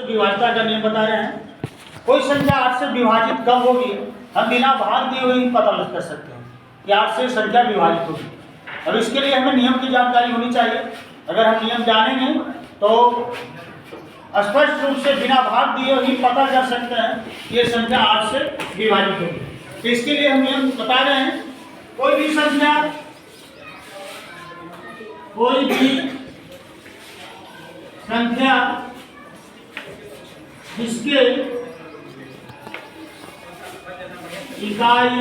विभाजता का नियम बता रहे हैं। कोई संख्या 8 से विभाजित कब होगी, हम बिना भाग दिए हुए ही पता लग कर सकते हैं कि 8 से संख्या विभाजित होगी। अब इसके लिए हमें नियम की जानकारी होनी चाहिए। अगर हम नियम जानेंगे तो स्पष्ट रूप से बिना भाग दिए ही पता कर सकते हैं कि ये संख्या 8 से विभाजित होगी। तो इसके लिए हम नियम बता रहे हैं। कोई भी संख्या जिसके इकाई,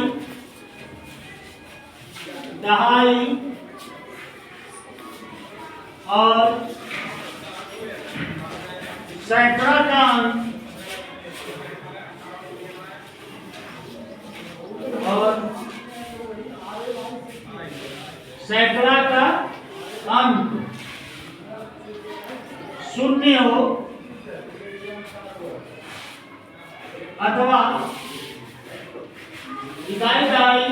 दहाई और सैकड़ा का अंक शून्य हो अथवा इकाई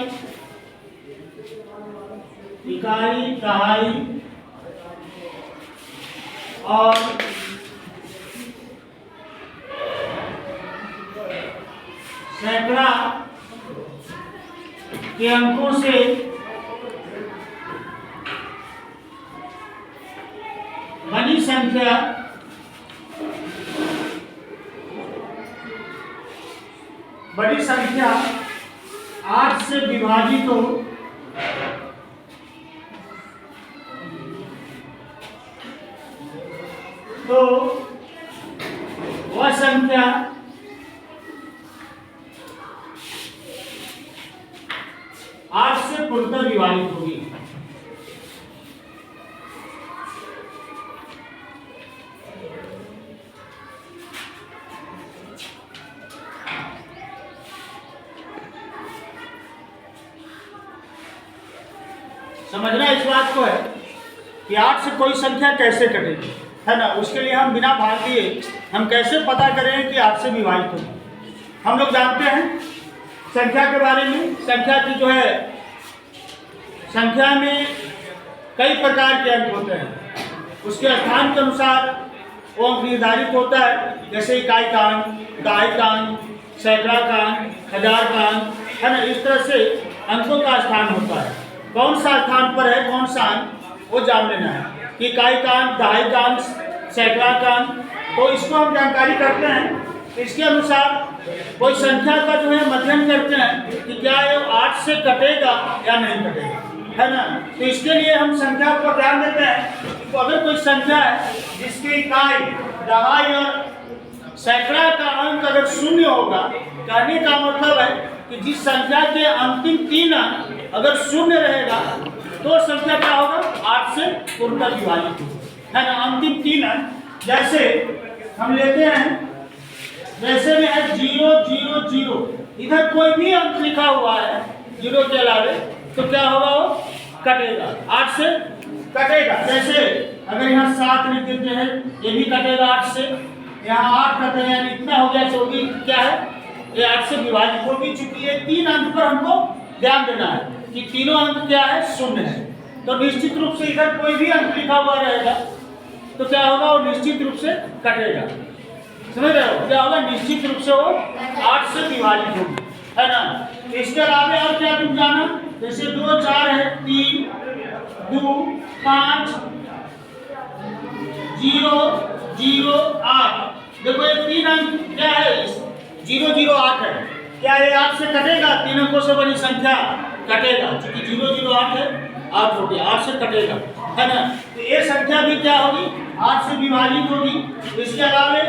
दहाई और सैकड़ा के अंकों से बड़ी संख्या 8 से विभाजित हो तो वह संख्या 8 से पूर्णतः विभाजित होगी। समझना इस बात को है कि 8 से कोई संख्या कैसे कटेगी, है ना। उसके लिए हम बिना भाग दिए हम कैसे पता करें कि 8 से विभाजित होगी। हम लोग जानते हैं संख्या के बारे में। संख्या की जो है, संख्या में कई प्रकार के अंक होते हैं। उसके स्थान के अनुसार वो अंक निर्धारित होता है। जैसे इकाई का अंक, दहाई का अंक, सैकड़ा का अंक, हजार का अंक, है ना। इस तरह से अंकों का स्थान होता है। कौन सा स्थान पर है कौन सा अंक, वो जान लेना है कि इकाई का अंक, दहाई का अंक, सैकड़ा का अंक। तो इसको हम जानकारी करते हैं। इसके अनुसार कोई संख्या का जो है मध्यम करते हैं कि क्या ये 8 से कटेगा या नहीं कटेगा, है ना। तो इसके लिए हम संख्या को ध्यान देते हैं। तो अगर कोई संख्या है जिसकी इकाई, दहाई और सैकड़ा का अंक अगर शून्य होगा, कहने का मतलब है कि जिस संख्या के अंतिम 3 अंक अगर शून्य रहेगा तो संख्या क्या होगा, 8 से पूर्णतः विभाजित होगी, है ना। अंतिम 3 अंक जैसे हम लेते हैं, जैसे में है 0 0 0, इधर कोई भी अंक लिखा हुआ है 0 के अलावे, तो क्या होगा, वो कटेगा, 8 से कटेगा। जैसे अगर यहाँ 7 लिख देते हैं, ये भी कटेगा 8 से। यहाँ 8 कटेगा, यानी इतना हो गया, 24 क्या है, ये 8 से विभाजित होगी। चूंकि ये 3 अंक पर हमको ध्यान देना है कि तीनों अंक क्या है, शून्य है। तो निश्चित रूप से इधर कोई भी अंक लिखा हुआ रहेगा तो क्या होगा, वो निश्चित रूप से कटेगा। समझ रहे हो, क्या होगा, निश्चित रूप से वो 8 से विभाजित होगी, है ना। इसके अलावा और क्या तुम जाना, जैसे 2 4 है, 3 2 5 0 0 8। देखो ये 3 अंक क्या है, 0 0 8 है। क्या ये 8 से कटेगा, 3 अंकों से बड़ी संख्या कटेगा। क्योंकि 0 0 8 है, 8 हो गया, 8 से कटेगा, है ना। तो ये संख्या भी क्या होगी, 8 से विभाजित होगी। इसके अलावा